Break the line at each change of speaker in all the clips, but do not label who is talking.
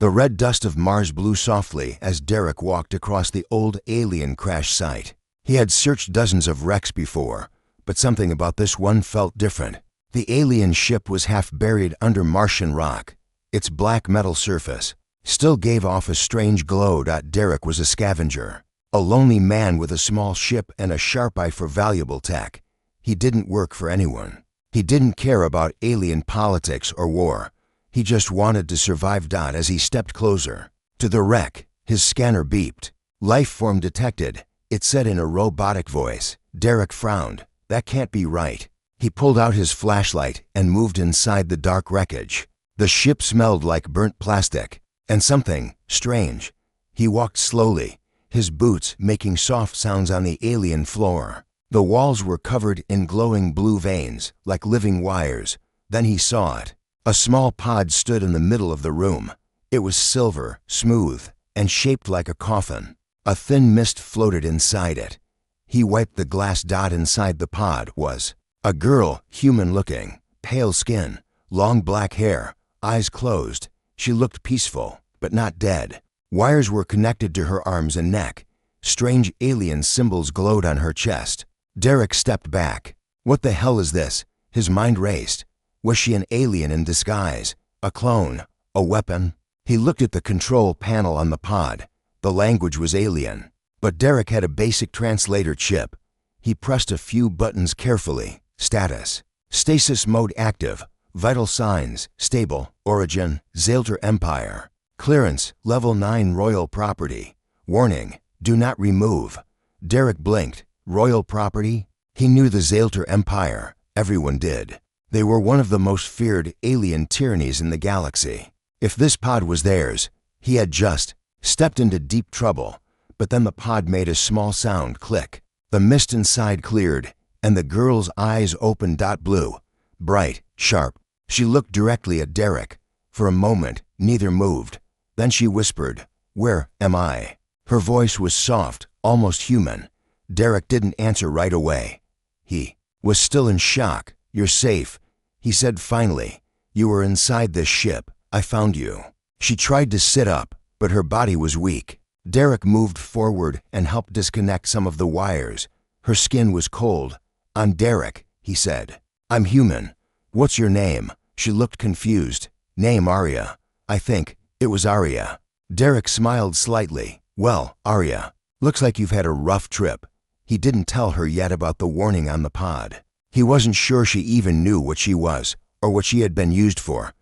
The red dust of Mars blew softly as Derek walked across the old alien crash site. He had searched dozens of wrecks before, but something about this one felt different. The alien ship was half buried under Martian rock. Its black metal surface still gave off a strange glow. Derek was a scavenger, a lonely man with a small ship and a sharp eye for valuable tech. He didn't work for anyone. He didn't care about alien politics or war. He just wanted to survive. As he stepped closer to the wreck, his scanner beeped. Life form detected, it said in a robotic voice. Derek frowned. That can't be right. He pulled out his flashlight and moved inside the dark wreckage. The ship smelled like burnt plastic and something strange. He walked slowly, his boots making soft sounds on the alien floor. The walls were covered in glowing blue veins, like living wires. Then he saw it. A small pod stood in the middle of the room. It was silver, smooth, and shaped like a coffin. A thin mist floated inside it. He wiped the glass. Inside the pod was a girl, human-looking, pale skin, long black hair, eyes closed. She looked peaceful, but not dead. Wires were connected to her arms and neck. Strange alien symbols glowed on her chest. Derek stepped back. What the hell is this? His mind raced. Was she an alien in disguise? A clone? A weapon? He looked at the control panel on the pod. The language was alien, but Derek had a basic translator chip. He pressed a few buttons carefully. Status: stasis mode active. Vital signs: stable. Origin: Zalter Empire. Clearance: level 9 royal property. Warning: do not remove. Derek blinked. Royal property? He knew the Zalter Empire. Everyone did. They were one of the most feared alien tyrannies in the galaxy. If this pod was theirs, he had just stepped into deep trouble. But then the pod made a small sound. Click. The mist inside cleared, and the girl's eyes opened. Blue. Bright, sharp. She looked directly at Derek. For a moment, neither moved. Then she whispered, "Where am I?" Her voice was soft, almost human. Derek didn't answer right away. He was still in shock. "You're safe," he said finally. "You were inside this ship. I found you." She tried to sit up, but her body was weak. Derek moved forward and helped disconnect some of the wires. Her skin was cold. "I'm Derek," he said. "I'm human. What's your name?" She looked confused. "Name Arya. I think it was Arya." Derek smiled slightly. "Well, Arya, looks like you've had a rough trip." He didn't tell her yet about the warning on the pod. He wasn't sure she even knew what she was or what she had been used for.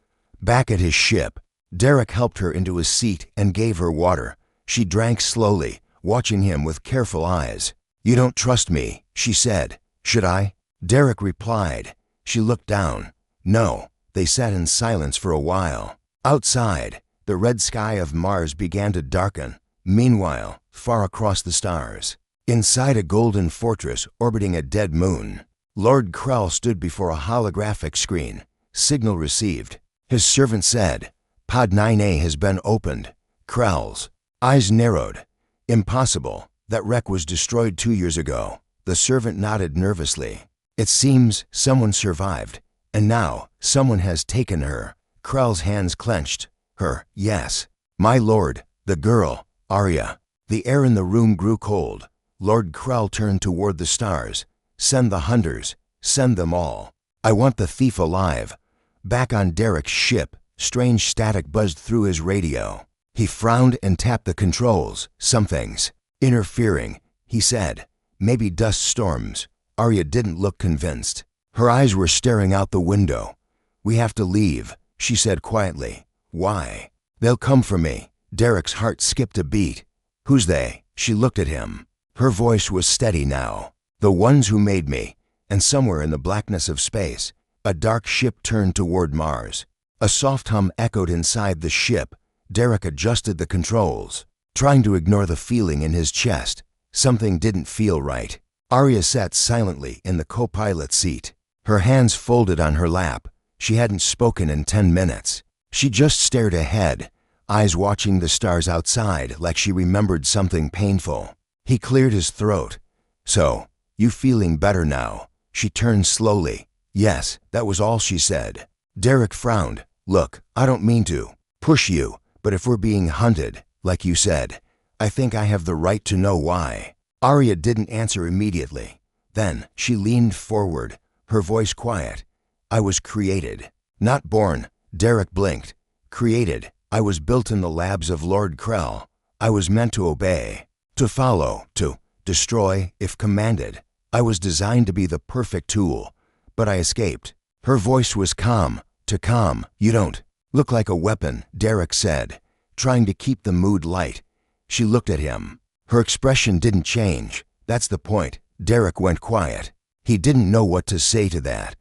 Back at his ship, Derek helped her into a seat and gave her water. She drank slowly, watching him with careful eyes. "You don't trust me," she said. "Should I?" Derek replied. She looked down. "No." They sat in silence for a while. Outside, the red sky of Mars began to darken. Meanwhile, far across the stars, inside a golden fortress orbiting a dead moon, Lord Krell stood before a holographic screen. Signal received. His servant said, "Pod 9A has been opened." Krell's eyes narrowed. "Impossible. That wreck was destroyed 2 years ago." The servant nodded nervously. "It seems someone survived, and now someone has taken her." Krell's hands clenched. "Her, yes. My lord, the girl, Arya." The air in the room grew cold. Lord Krell turned toward the stars. "Send the hunters. Send them all. I want the thief alive." Back on Derek's ship, strange static buzzed through his radio. He frowned and tapped the controls. "Something's interfering," he said. "Maybe dust storms." Arya didn't look convinced. Her eyes were staring out the window. "We have to leave," she said quietly. "Why?" "They'll come for me." Derek's heart skipped a beat. "Who's they?" She looked at him. Her voice was steady now. "The ones who made me." And somewhere in the blackness of space, a dark ship turned toward Mars. A soft hum echoed inside the ship. Derek adjusted the controls, trying to ignore the feeling in his chest. Something didn't feel right. Arya sat silently in the co-pilot seat, her hands folded on her lap. She hadn't spoken in 10 minutes. She just stared ahead, eyes watching the stars outside like she remembered something painful. He cleared his throat. "So, you feeling better now?" She turned slowly. "Yes," that was all she said. Derek frowned. "Look, I don't mean to push you, But if we're being hunted, like you said, I think I have the right to know why." Arya didn't answer immediately. Then she leaned forward, her voice quiet. "I was created, not born." Derek blinked. "Created. I was built in the labs of Lord Krell. I was meant to obey, to follow, to destroy if commanded. I was designed to be the perfect tool, but I escaped." Her voice was calm, to calm. "You don't look like a weapon," Derek said, trying to keep the mood light. She looked at him. Her expression didn't change. "That's the point." Derek went quiet. He didn't know what to say to that.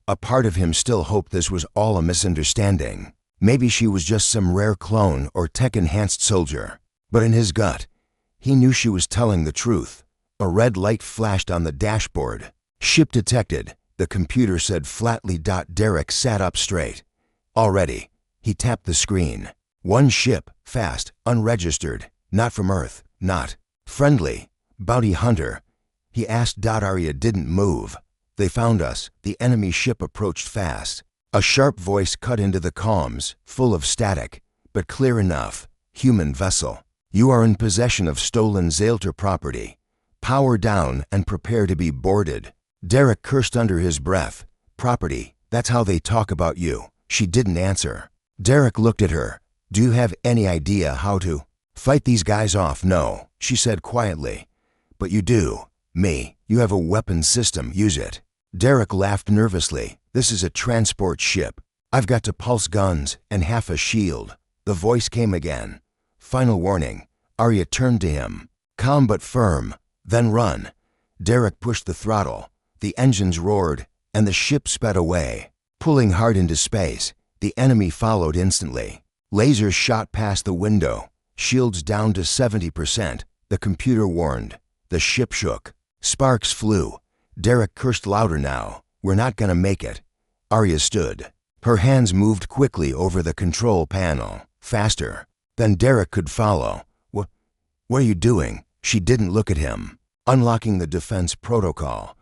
A part of him still hoped this was all a misunderstanding. Maybe she was just some rare clone or tech-enhanced soldier. But in his gut, he knew she was telling the truth. A red light flashed on the dashboard. "Ship detected," the computer said flatly. Derek sat up straight. "Already." He tapped the screen. "One ship, fast, unregistered, not from Earth, not friendly. Bounty hunter." He asked. Arya didn't move. "They found us." The enemy ship approached fast. A sharp voice cut into the comms, full of static, but clear enough. "Human vessel. You are in possession of stolen Zaelter property. Power down and prepare to be boarded." Derek cursed under his breath. "Property, that's how they talk about you." She didn't answer. Derek looked at her. "Do you have any idea how to fight these guys off?" "No," she said quietly. "But you do. Me, you have a weapons system. Use it." Derek laughed nervously. "This is a transport ship. I've got to pulse guns and half a shield." The voice came again. "Final warning." Arya turned to him. "Calm but firm. Then run." Derek pushed the throttle. The engines roared, and the ship sped away, pulling hard into space. The enemy followed instantly. Lasers shot past the window. Shields down to 70%. The computer warned. The ship shook. Sparks flew. Derek cursed louder now. "We're not gonna make it." Arya stood. Her hands moved quickly over the control panel. Faster. Then Derek could follow. What are you doing?" She didn't look at him. "Unlocking the defense protocol."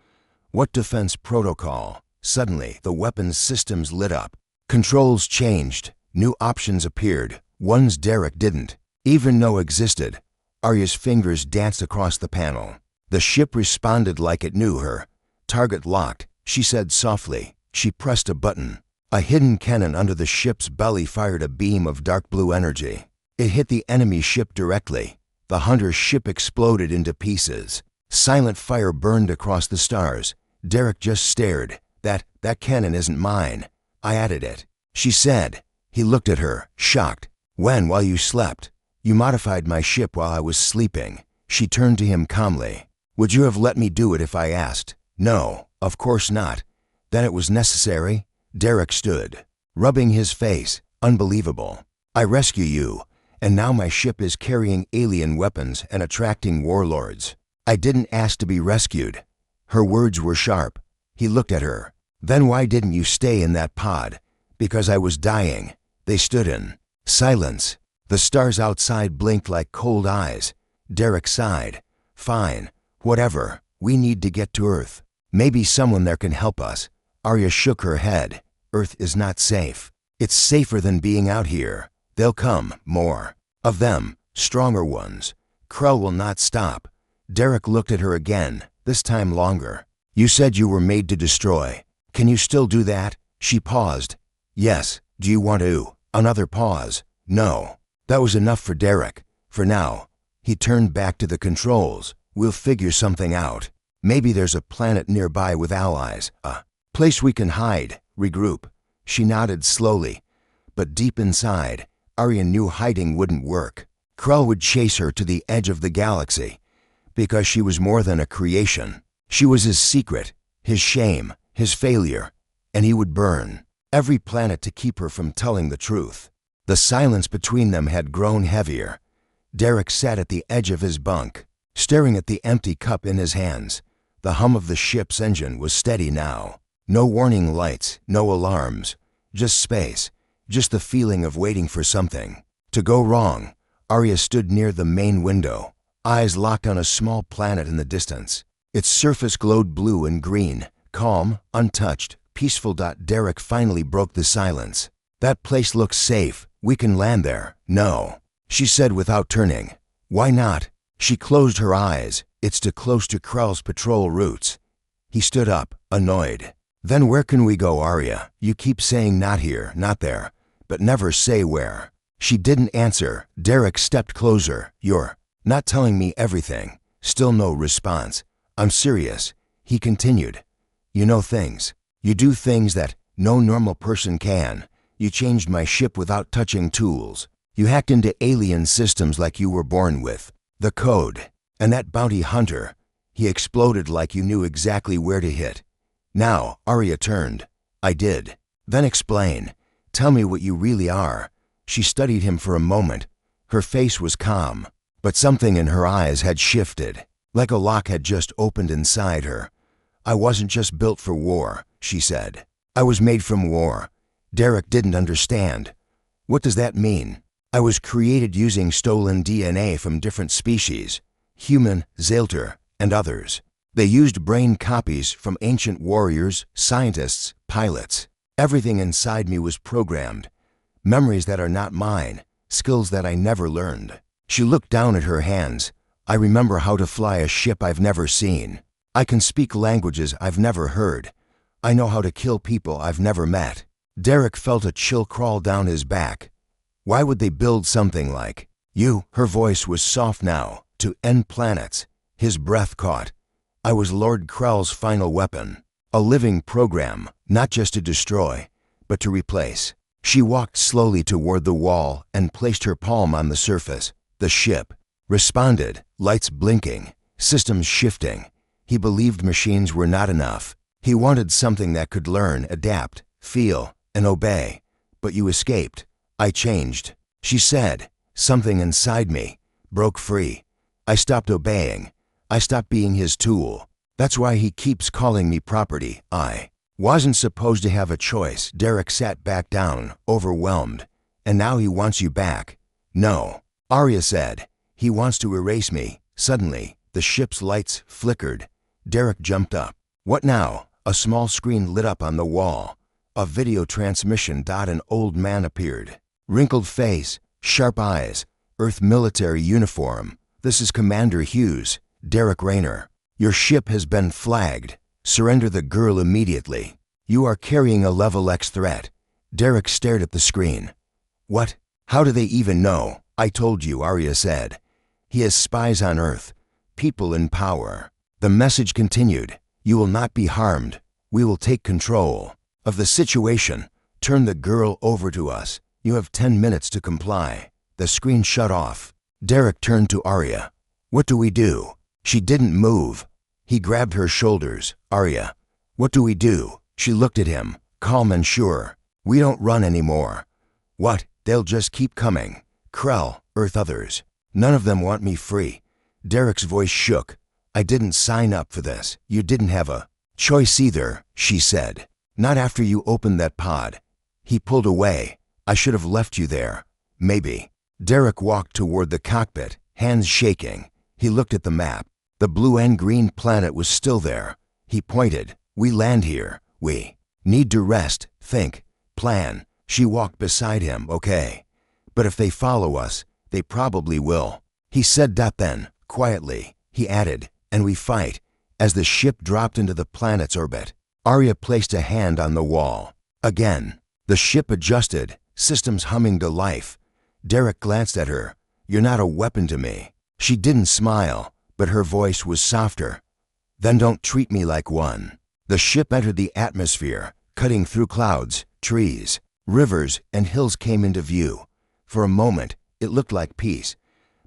"What defense protocol?" Suddenly, the weapons systems lit up. Controls changed. New options appeared. Ones Derek didn't even know existed. Arya's fingers danced across the panel. The ship responded like it knew her. "Target locked," she said softly. She pressed a button. A hidden cannon under the ship's belly fired a beam of dark blue energy. It hit the enemy ship directly. The hunter's ship exploded into pieces. Silent fire burned across the stars. Derek just stared. That cannon isn't mine. I added it," she said. He looked at her, shocked. "When? While you slept? You modified my ship while I was sleeping." She turned to him calmly. "Would you have let me do it if I asked?" "No, of course not." "Then it was necessary?" Derek stood, rubbing his face. "Unbelievable. I rescue you, and now my ship is carrying alien weapons and attracting warlords. I didn't ask to be rescued." Her words were sharp. He looked at her. "Then why didn't you stay in that pod?" "Because I was dying." They stood in silence. The stars outside blinked like cold eyes. Derek sighed. "Fine. Whatever. We need to get to Earth. Maybe someone there can help us." Arya shook her head. "Earth is not safe. It's safer than being out here. They'll come, more of them, stronger ones. Krell will not stop." Derek looked at her again, this time longer. "You said you were made to destroy. Can you still do that?" She paused. "Yes. Do you want to?" Another pause. "No." That was enough for Derek. For now. He turned back to the controls. "We'll figure something out. Maybe there's a planet nearby with allies. A place we can hide, regroup." She nodded slowly. But deep inside, Arya knew hiding wouldn't work. Krell would chase her to the edge of the galaxy. Because she was more than a creation. She was his secret, his shame, his failure. And he would burn every planet to keep her from telling the truth. The silence between them had grown heavier. Derek sat at the edge of his bunk, staring at the empty cup in his hands. The hum of the ship's engine was steady now. No warning lights, no alarms. Just space. Just the feeling of waiting for something to go wrong. Arya stood near the main window, eyes locked on a small planet in the distance. Its surface glowed blue and green, calm, untouched, peaceful. Derek finally broke the silence. "That place looks safe," We can land there." "No," she said without turning. "Why not?" She closed her eyes. "It's too close to Krell's patrol routes." He stood up, annoyed. "Then where can we go, Arya? You keep saying not here, not there, but never say where." She didn't answer. Derek stepped closer. "You're not telling me everything." Still no response. "I'm serious," he continued. "You know things. You do things that no normal person can. You changed my ship without touching tools. You hacked into alien systems like you were born with. The code. And that bounty hunter." He exploded like you knew exactly where to hit. Now, Arya turned. "I did." "Then explain. Tell me what you really are." She studied him for a moment. Her face was calm, but something in her eyes had shifted, like a lock had just opened inside her. "I wasn't just built for war," she said. "I was made from war." Derek didn't understand. "What does that mean?" "I was created using stolen DNA from different species, human, Zalter, and others. They used brain copies from ancient warriors, scientists, pilots. Everything inside me was programmed. Memories that are not mine, skills that I never learned." She looked down at her hands. "I remember how to fly a ship I've never seen. I can speak languages I've never heard. I know how to kill people I've never met." Derek felt a chill crawl down his back. "Why would they build something like you?" Her voice was soft now. "To end planets." His breath caught. "I was Lord Krell's final weapon. A living program, not just to destroy, but to replace." She walked slowly toward the wall and placed her palm on the surface. The ship responded, lights blinking, systems shifting. He believed machines were not enough. He wanted something that could learn, adapt, feel, and obey. "But you escaped." "I changed," she said. "Something inside me broke free. I stopped obeying. I stopped being his tool. That's why he keeps calling me property. I wasn't supposed to have a choice." Derek sat back down, overwhelmed. "And now he wants you back." "No," Arya said. "He wants to erase me." Suddenly, the ship's lights flickered. Derek jumped up. "What now?" A small screen lit up on the wall. A video transmission. An old man appeared. Wrinkled face, sharp eyes, Earth military uniform. "This is Commander Hughes, Derek Rayner. Your ship has been flagged. Surrender the girl immediately. You are carrying a level X threat." Derek stared at the screen. "What? How do they even know?" "I told you," Arya said. "He has spies on Earth, people in power." The message continued. "You will not be harmed. We will take control of the situation. Turn the girl over to us. You have 10 minutes to comply." The screen shut off. Derek turned to Arya. "What do we do?" She didn't move. He grabbed her shoulders. "Arya, what do we do?" She looked at him, calm and sure. "We don't run anymore." "What? They'll just keep coming. Krell, Earth, others. None of them want me free." Derek's voice shook. "I didn't sign up for this. You didn't have a choice either," she said. "Not after you opened that pod." He pulled away. "I should have left you there. Maybe." Derek walked toward the cockpit, hands shaking. He looked at the map. The blue and green planet was still there. He pointed. "We land here. We need to rest, think, plan." She walked beside him. "Okay. But if they follow us, they probably will." He said that then, quietly. He added, "And we fight." As the ship dropped into the planet's orbit, Arya placed a hand on the wall. Again, the ship adjusted, systems humming to life. Derek glanced at her. "You're not a weapon to me." She didn't smile, but her voice was softer. "Then don't treat me like one." The ship entered the atmosphere, cutting through clouds, trees, rivers, and hills came into view. For a moment, it looked like peace.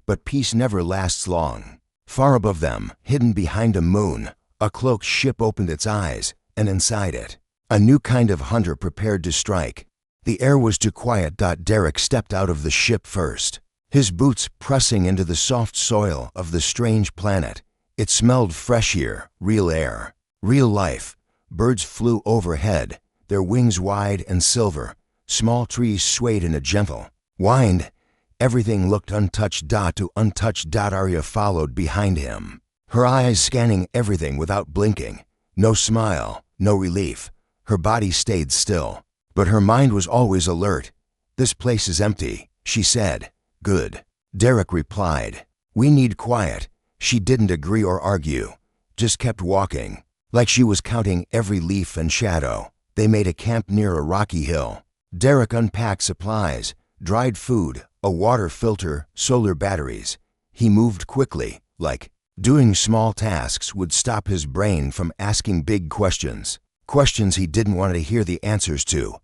But peace never lasts long. Far above them, hidden behind a moon, a cloaked ship opened its eyes, and inside it, a new kind of hunter prepared to strike. The air was too quiet. Derek stepped out of the ship first, his boots pressing into the soft soil of the strange planet. It smelled fresh here, real air, real life. Birds flew overhead, their wings wide and silver. Small trees swayed in a gentle wind. Everything looked untouched. To untouched. Arya followed behind him, her eyes scanning everything without blinking. No smile, no relief. Her body stayed still, but her mind was always alert. "This place is empty," she said. "Good," Derek replied. "We need quiet." She didn't agree or argue, just kept walking, like she was counting every leaf and shadow. They made a camp near a rocky hill. Derek unpacked supplies, dried food, a water filter, solar batteries. He moved quickly, like doing small tasks would stop his brain from asking big questions. Questions he didn't want to hear the answers to.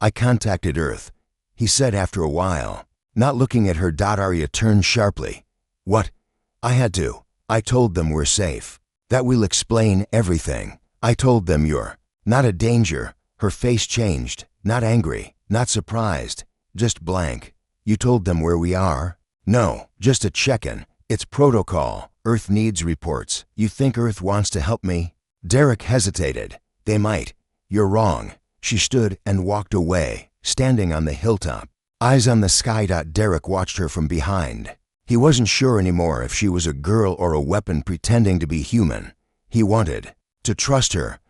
"I contacted Earth," he said after a while. Not looking at her, Arya turned sharply. "What?" "I had to. I told them we're safe. That we'll explain everything. I told them you're not a danger." Her face changed. Not angry, not surprised, just blank. "You told them where we are?" "No, just a check-in. It's protocol. Earth needs reports. You think Earth wants to help me?" Derek hesitated. "They might." "You're wrong." She stood and walked away, standing on the hilltop, eyes on the sky. Derek watched her from behind. He wasn't sure anymore if she was a girl or a weapon pretending to be human. He wanted to trust her,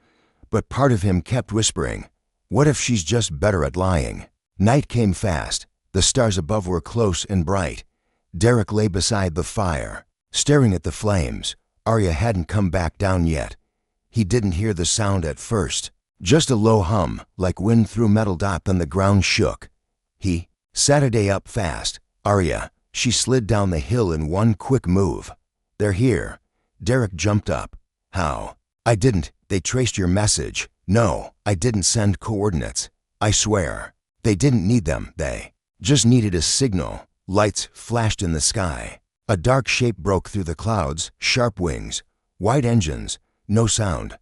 but part of him kept whispering, "What if she's just better at lying?" Night came fast. The stars above were close and bright. Derek lay beside the fire, staring at the flames. Arya hadn't come back down yet. He didn't hear the sound at first, just a low hum, like wind through metal. Then the ground shook. He sat a day up fast. "Arya." She slid down the hill in one quick move. "They're here." Derek jumped up. "How?" "I didn't. They traced your message." "No, I didn't send coordinates. I swear." "They didn't need them. They just needed a signal." Lights flashed in the sky. A dark shape broke through the clouds, sharp wings, white engines, no sound.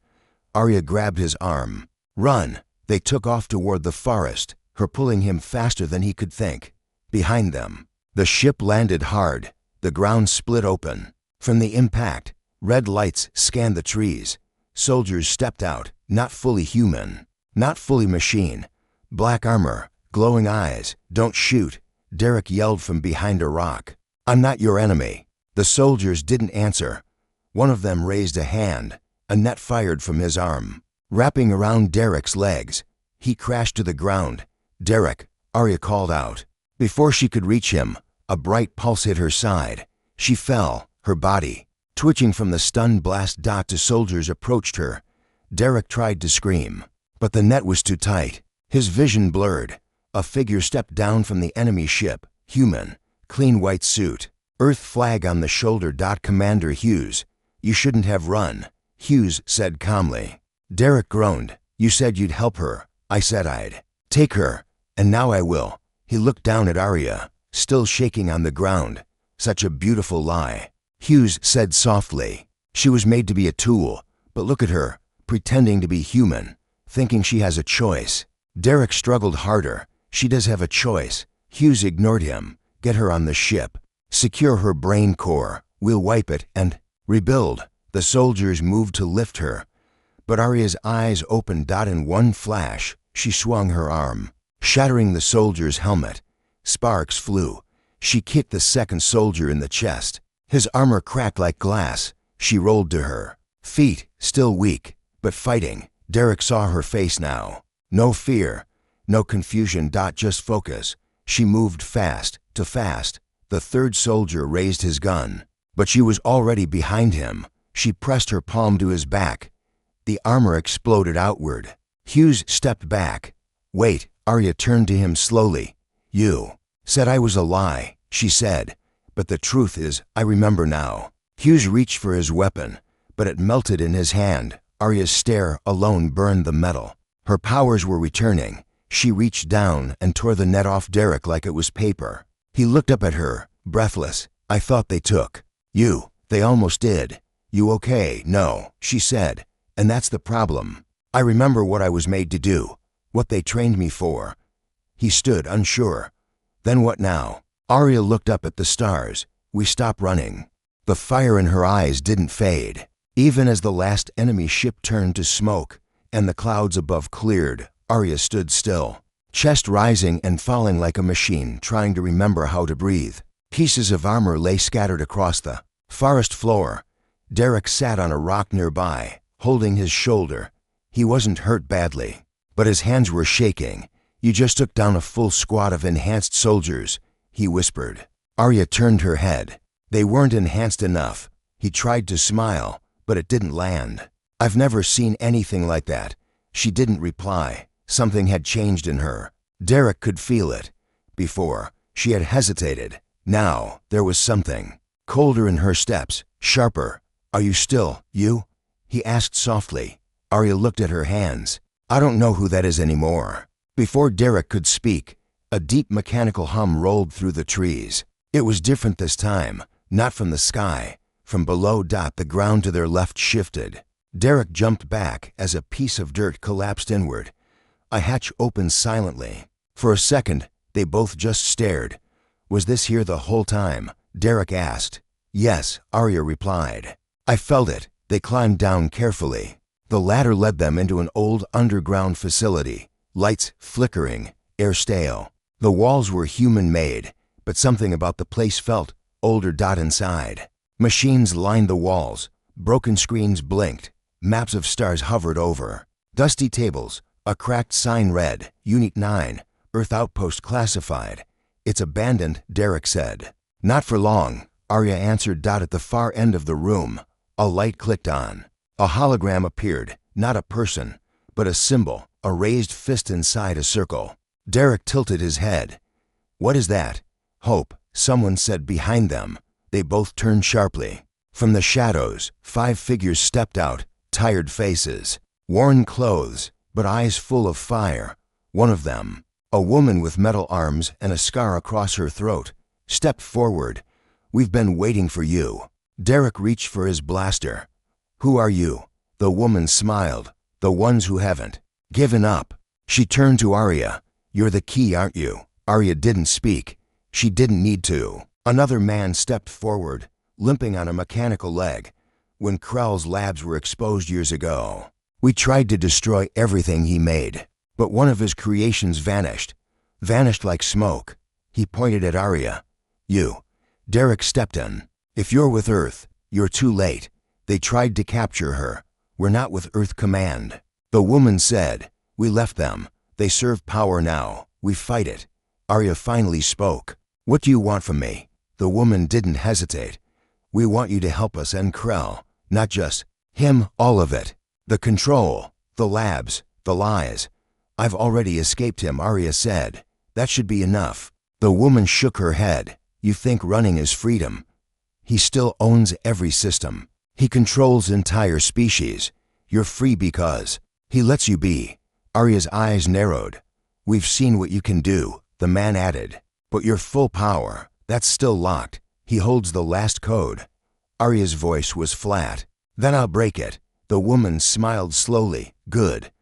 Arya grabbed his arm. "Run!" They took off toward the forest, her pulling him faster than he could think. Behind them, the ship landed hard. The ground split open. From the impact, red lights scanned the trees. Soldiers stepped out, not fully human, not fully machine. Black armor, glowing eyes. "Don't shoot," Derek yelled from behind a rock. "I'm not your enemy." The soldiers didn't answer. One of them raised a hand. A net fired from his arm, wrapping around Derek's legs. He crashed to the ground. "Derek," Arya called out. Before she could reach him, a bright pulse hit her side. She fell, her body twitching from the stun blast. The soldiers approached her. Derek tried to scream, but the net was too tight. His vision blurred. A figure stepped down from the enemy ship, human, clean white suit, Earth flag on the shoulder. "Commander Hughes." "You shouldn't have run," Hughes said calmly. Derek groaned. "You said you'd help her." "I said I'd take her, and now I will." He looked down at Arya, still shaking on the ground. "Such a beautiful lie," Hughes said softly. "She was made to be a tool, but look at her, pretending to be human, thinking she has a choice." Derek struggled harder. "She does have a choice." Hughes ignored him. "Get her on the ship. Secure her brain core. We'll wipe it and rebuild." The soldiers moved to lift her, but Arya's eyes opened. In one flash, she swung her arm, shattering the soldier's helmet. Sparks flew. She kicked the second soldier in the chest. His armor cracked like glass. She rolled to her feet, still weak, but fighting. Derek saw her face now. No fear, no confusion. Just focus. She moved fast, too fast. The third soldier raised his gun, but she was already behind him. She pressed her palm to his back. The armor exploded outward. Hughes stepped back. "Wait." Arya turned to him slowly. "You said I was a lie," she said. "But the truth is, I remember now." Hughes reached for his weapon, but it melted in his hand. Arya's stare alone burned the metal. Her powers were returning. She reached down and tore the net off Derek like it was paper. He looked up at her, breathless. "I thought they took you." "They almost did." "You okay?" "No," she said. "And that's the problem. I remember what I was made to do, what they trained me for." He stood unsure. "Then what now?" Arya looked up at the stars. "We stop running." The fire in her eyes didn't fade, even as the last enemy ship turned to smoke, and the clouds above cleared. Arya stood still, chest rising and falling like a machine, trying to remember how to breathe. Pieces of armor lay scattered across the forest floor. Derek sat on a rock nearby, holding his shoulder. He wasn't hurt badly, but his hands were shaking. You just took down a full squad of enhanced soldiers, he whispered. Arya turned her head. They weren't enhanced enough. He tried to smile, but it didn't land. I've never seen anything like that. She didn't reply. Something had changed in her. Derek could feel it. Before, she had hesitated. Now, there was something. Colder in her steps, sharper. Are you still, you? He asked softly. Arya looked at her hands. I don't know who that is anymore. Before Derek could speak, a deep mechanical hum rolled through the trees. It was different this time, not from the sky. From below, the ground to their left shifted. Derek jumped back as a piece of dirt collapsed inward. A hatch opened silently. For a second, they both just stared. Was this here the whole time? Derek asked. Yes, Arya replied. I felt it. They climbed down carefully. The ladder led them into an old underground facility. Lights flickering, air stale. The walls were human-made, but something about the place felt older. Inside. Machines lined the walls. Broken screens blinked. Maps of stars hovered over. Dusty tables. A cracked sign read, Unit 9, Earth Outpost Classified. It's abandoned, Derek said. Not for long, Arya answered. At the far end of the room, a light clicked on. A hologram appeared, not a person, but a symbol, a raised fist inside a circle. Derek tilted his head. What is that? Hope, someone said behind them. They both turned sharply. From the shadows, 5 figures stepped out, tired faces, worn clothes, but eyes full of fire. One of them, a woman with metal arms and a scar across her throat, stepped forward. We've been waiting for you. Derek reached for his blaster. Who are you? The woman smiled. The ones who haven't given up. She turned to Arya. You're the key, aren't you? Arya didn't speak. She didn't need to. Another man stepped forward, limping on a mechanical leg. When Krell's labs were exposed years ago, we tried to destroy everything he made, but one of his creations vanished. Vanished like smoke. He pointed at Arya. You. Derek stepped in. If you're with Earth, you're too late. They tried to capture her. We're not with Earth Command. The woman said, we left them. They serve power now. We fight it. Arya finally spoke. What do you want from me? The woman didn't hesitate. We want you to help us end Krell. Not just him, all of it. The control, the labs, the lies. I've already escaped him, Arya said. That should be enough. The woman shook her head. You think running is freedom? He still owns every system. He controls entire species. You're free because he lets you be. Arya's eyes narrowed. We've seen what you can do, the man added. But your full power, that's still locked. He holds the last code. Arya's voice was flat. Then I'll break it. The woman smiled slowly. Good.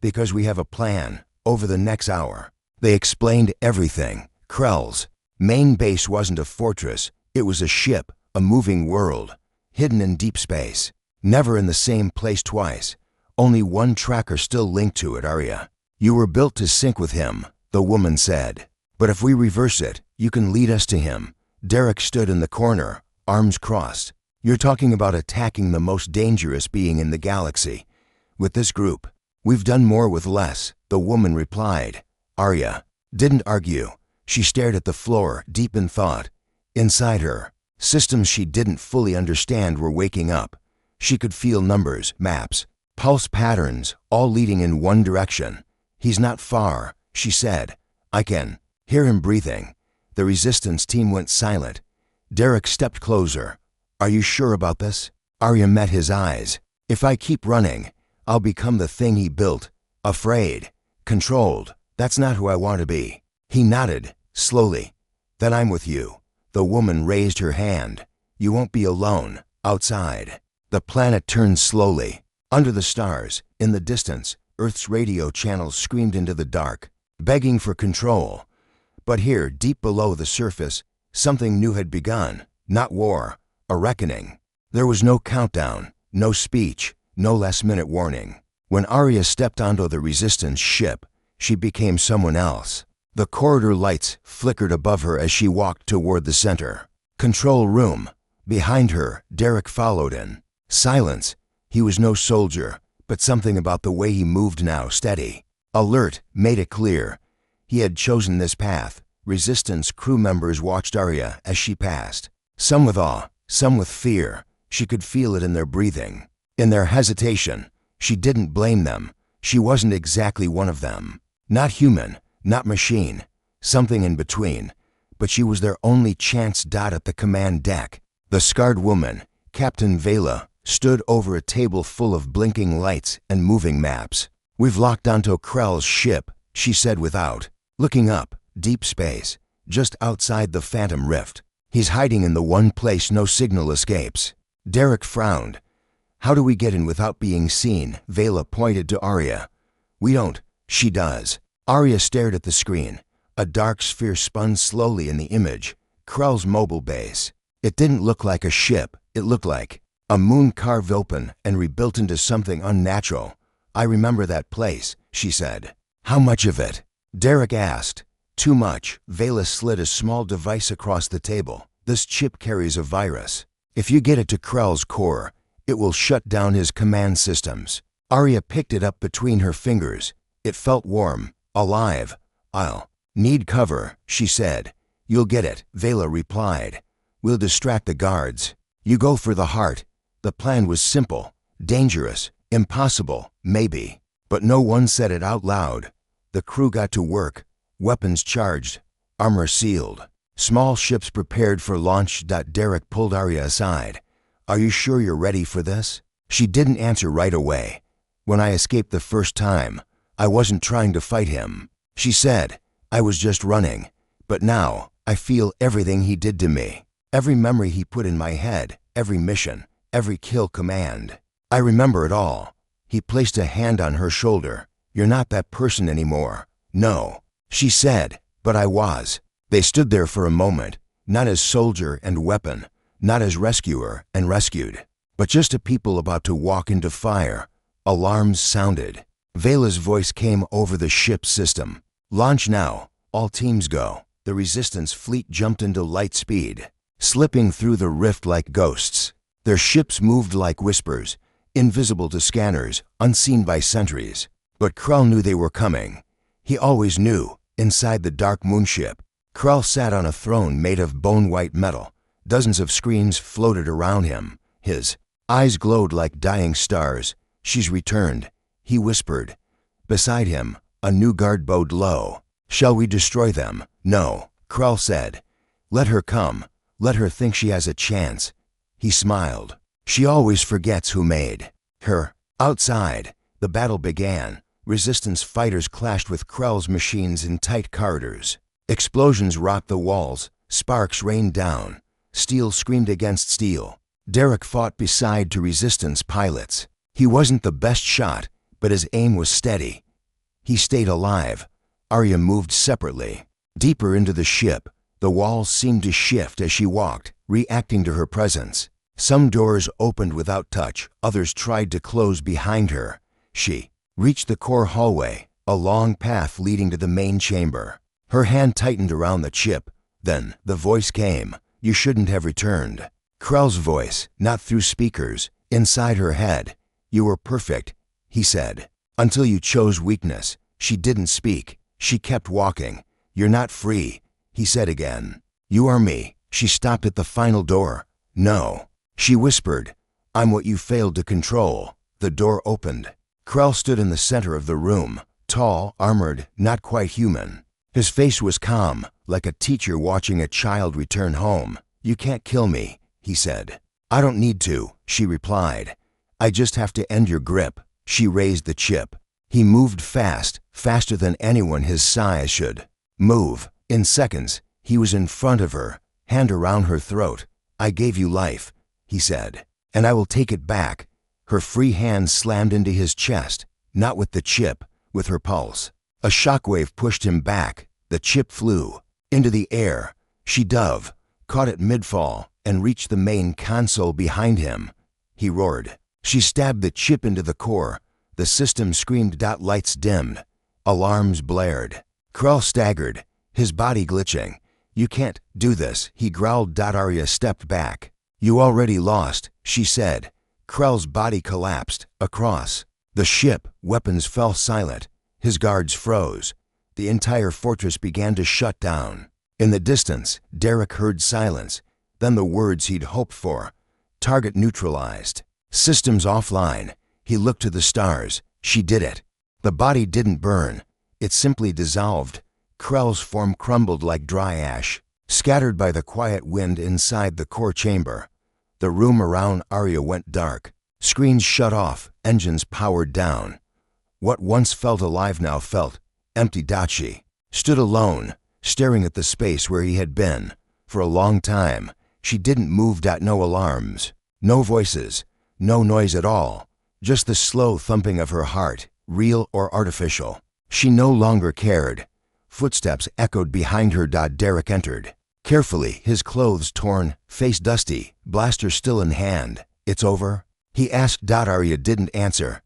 Because we have a plan. Over the next hour. They explained everything. Krell's main base wasn't a fortress. It was a ship, a moving world. Hidden in deep space. Never in the same place twice. Only one tracker still linked to it, Arya. You were built to sync with him, the woman said. But if we reverse it, you can lead us to him. Derek stood in the corner, arms crossed. You're talking about attacking the most dangerous being in the galaxy. With this group, we've done more with less, the woman replied. Arya didn't argue. She stared at the floor, deep in thought. Inside her, systems she didn't fully understand were waking up. She could feel numbers, maps, pulse patterns, all leading in one direction. He's not far, she said. I can hear him breathing. The resistance team went silent. Derek stepped closer. Are you sure about this? Arya met his eyes. If I keep running, I'll become the thing he built. Afraid. Controlled. That's not who I want to be. He nodded, slowly. Then I'm with you. The woman raised her hand. You won't be alone, outside. The planet turned slowly. Under the stars, in the distance, Earth's radio channels screamed into the dark, begging for control. But here, deep below the surface, something new had begun. Not war. A reckoning. There was no countdown, no speech, no last-minute warning. When Arya stepped onto the Resistance ship, she became someone else. The corridor lights flickered above her as she walked toward the center. Control room. Behind her, Derek followed in. Silence. He was no soldier, but something about the way he moved now, steady. Alert, made it clear. He had chosen this path. Resistance crew members watched Arya as she passed. Some with awe, some with fear. She could feel it in their breathing, in their hesitation. She didn't blame them. She wasn't exactly one of them. Not human, not machine, something in between. But she was their only chance. At the command deck, the scarred woman, Captain Vela, stood over a table full of blinking lights and moving maps. "We've locked onto Krell's ship," she said without looking up. "Deep space, just outside the Phantom Rift. He's hiding in the one place no signal escapes." Derek frowned. "How do we get in without being seen?" Vela pointed to Arya. "We don't." "She does." Arya stared at the screen. A dark sphere spun slowly in the image. Krell's mobile base. It didn't look like a ship. It looked like a moon carved open and rebuilt into something unnatural. "I remember that place," she said. "How much of it?" Derek asked. "Too much." Vela slid a small device across the table. "This chip carries a virus. If you get it to Krell's core, it will shut down his command systems." Arya picked it up between her fingers. It felt warm, alive. "I'll need cover," she said. "You'll get it," Vela replied. "We'll distract the guards. You go for the heart." The plan was simple, dangerous, impossible, maybe. But no one said it out loud. The crew got to work, weapons charged, armor sealed, small ships prepared for launch. Derek pulled Arya aside. "Are you sure you're ready for this?" She didn't answer right away. "When I escaped the first time, I wasn't trying to fight him," she said. "I was just running. But now, I feel everything he did to me. Every memory he put in my head, every mission, every kill command. I remember it all." He placed a hand on her shoulder. "You're not that person anymore." "No," she said, "but I was." They stood there for a moment, not as soldier and weapon, not as rescuer and rescued, but just a people about to walk into fire. Alarms sounded. Vela's voice came over the ship's system. "Launch now. All teams go." The Resistance fleet jumped into light speed, slipping through the rift like ghosts. Their ships moved like whispers, invisible to scanners, unseen by sentries. But Krell knew they were coming. He always knew, inside the dark moonship. Krell sat on a throne made of bone-white metal. Dozens of screens floated around him. His eyes glowed like dying stars. "She's returned," he whispered. Beside him, a new guard bowed low. "Shall we destroy them?" "No," Krell said. "Let her come. Let her think she has a chance." He smiled. "She always forgets who made her." Outside, the battle began. Resistance fighters clashed with Krell's machines in tight corridors. Explosions rocked the walls. Sparks rained down. Steel screamed against steel. Derek fought beside two Resistance pilots. He wasn't the best shot, but his aim was steady. He stayed alive. Arya moved separately. Deeper into the ship, the walls seemed to shift as she walked, reacting to her presence. Some doors opened without touch, others tried to close behind her. She reached the core hallway, a long path leading to the main chamber. Her hand tightened around the chip. Then the voice came. "You shouldn't have returned." Krell's voice, not through speakers, inside her head. "You were perfect," he said, "until you chose weakness." She didn't speak. She kept walking. "You're not free," he said again. "You are me." She stopped at the final door. "No," she whispered. "I'm what you failed to control." The door opened. Krell stood in the center of the room, tall, armored, not quite human. His face was calm, like a teacher watching a child return home. "You can't kill me," he said. "I don't need to," she replied. "I just have to end your grip." She raised the chip. He moved fast, faster than anyone his size should move. In seconds, he was in front of her, hand around her throat. "I gave you life," he said, "and I will take it back." Her free hand slammed into his chest, not with the chip, with her pulse. A shockwave pushed him back. The chip flew into the air. She dove, caught it mid-fall, and reached the main console behind him. He roared. She stabbed the chip into the core. The system screamed. Lights dimmed. Alarms blared. Krell staggered, his body glitching. "You can't do this," he growled. Arya stepped back. "You already lost," she said. Krell's body collapsed. Across the ship, weapons fell silent. His guards froze. the entire fortress began to shut down. In the distance, Derek heard silence, then the words he'd hoped for. Target neutralized. Systems offline. He looked to the stars. She did it. The body didn't burn. It simply dissolved. Krell's form crumbled like dry ash, scattered by the quiet wind inside the core chamber. The room around Arya went dark. Screens shut off, engines powered down. What once felt alive now felt empty. She stood alone, staring at the space where he had been. For a long time, she didn't move. No alarms, no voices, no noise at all. Just the slow thumping of her heart, real or artificial. She no longer cared. Footsteps echoed behind her. Derek entered. Carefully, his clothes torn, face dusty, blaster still in hand. "It's over?" he asked. Arya didn't answer.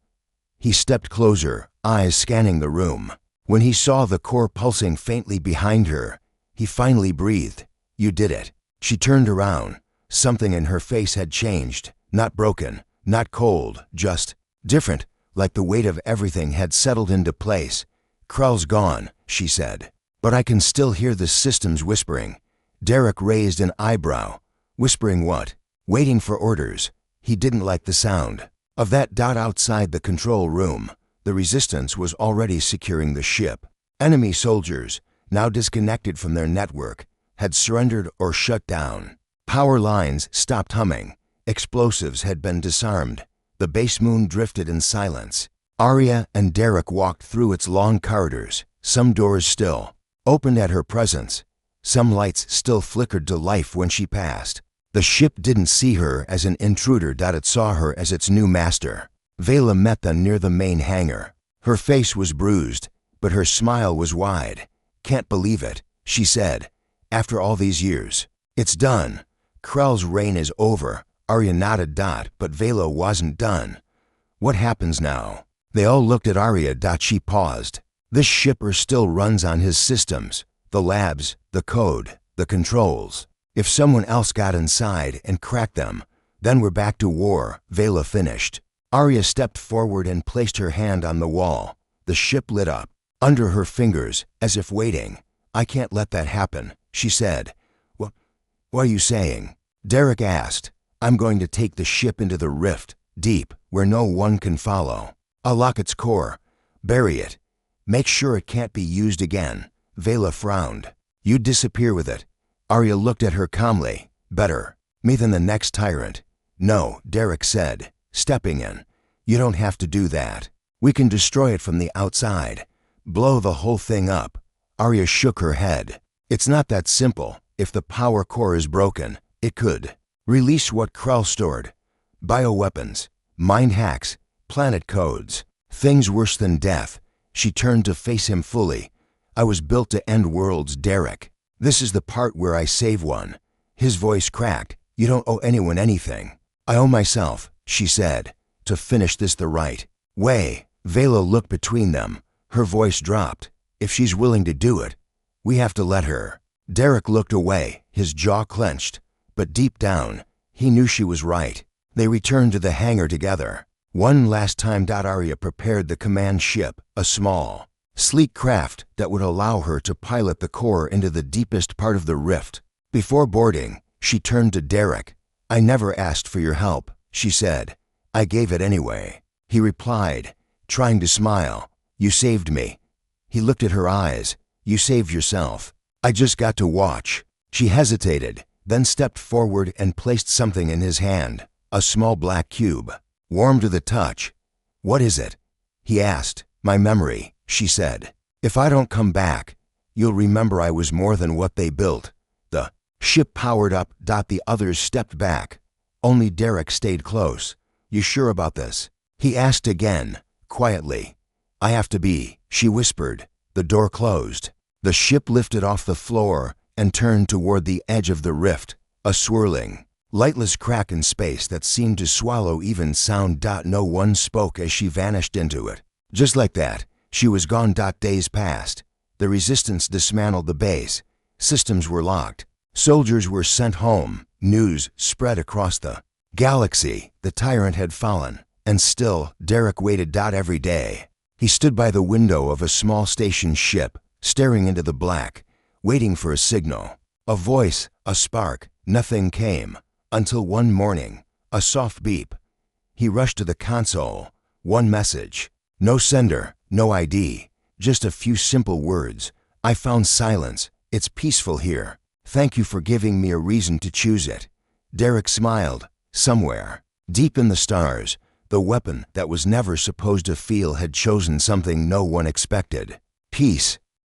He stepped closer, eyes scanning the room. When he saw the core pulsing faintly behind her, he finally breathed. "You did it." She turned around. Something in her face had changed. Not broken, not cold, just different, like the weight of everything had settled into place. "Krell's gone," she said. "But I can still hear the systems whispering." Derek raised an eyebrow. Whispering what? Waiting for orders. He didn't like the sound of that. Outside the control room, the resistance was already securing the ship. Enemy soldiers, now disconnected from their network, had surrendered or shut down. Power lines stopped humming. Explosives had been disarmed. The base moon drifted in silence. Arya and Derek walked through its long corridors, some doors still opened at her presence. Some lights still flickered to life when she passed. The ship didn't see her as an intruder. It saw her as its new master. Vela met them near the main hangar. Her face was bruised, but her smile was wide. "Can't believe it," she said. "After all these years. It's done. Krell's reign is over." Arya nodded. But Vela wasn't done. "What happens now?" They all looked at Arya. She paused. "This shipper still runs on his systems. The labs, the code, the controls. If someone else got inside and cracked them, then we're back to war," Vela finished. Arya stepped forward and placed her hand on the wall. The ship lit up under her fingers, as if waiting. "I can't let that happen," she said. What are you saying?" Derek asked. "I'm going to take the ship into the rift, deep, where no one can follow. I'll lock its core, bury it, make sure it can't be used again." Vela frowned. "You'd disappear with it." Arya looked at her calmly. "Better me than the next tyrant." "No," Derek said, stepping in. "You don't have to do that. We can destroy it from the outside. Blow the whole thing up." Arya shook her head. "It's not that simple. If the power core is broken, it could release what Krell stored. Bioweapons, mind hacks, planet codes, things worse than death." She turned to face him fully. "I was built to end worlds, Derek. This is the part where I save one." His voice cracked. "You don't owe anyone anything." "I owe myself," she said, "to finish this the right way." Vela looked between them. Her voice dropped. "If she's willing to do it, we have to let her." Derek looked away, his jaw clenched. But deep down, he knew she was right. They returned to the hangar together. One last time. Arya prepared the command ship, a small, sleek craft that would allow her to pilot the core into the deepest part of the rift. Before boarding, she turned to Derek. "I never asked for your help," she said. "I gave it anyway." He replied, trying to smile. "You saved me." He looked at her eyes. "You saved yourself. I just got to watch." She hesitated, then stepped forward and placed something in his hand, a small black cube, warm to the touch. "What is it?" he asked. "My memory," she said. "If I don't come back, you'll remember I was more than what they built." The ship powered up. The others stepped back. Only Derek stayed close. "You sure about this?" he asked again, quietly. "I have to be," she whispered. The door closed. The ship lifted off the floor and turned toward the edge of the rift, a swirling, lightless crack in space that seemed to swallow even sound. No one spoke as she vanished into it. Just like that, she was gone. Days passed. The resistance dismantled the base. Systems were locked. Soldiers were sent home. News spread across the galaxy. The tyrant had fallen. And still, Derek waited. Every day, he stood by the window of a small station ship, staring into the black, waiting for a signal. A voice, a spark, nothing came. Until one morning, a soft beep. He rushed to the console. One message. No sender, no ID. Just a few simple words. I found silence. It's peaceful here. Thank you for giving me a reason to choose it. Derek smiled. Somewhere, deep in the stars, the weapon that was never supposed to feel had chosen something no one expected. Peace.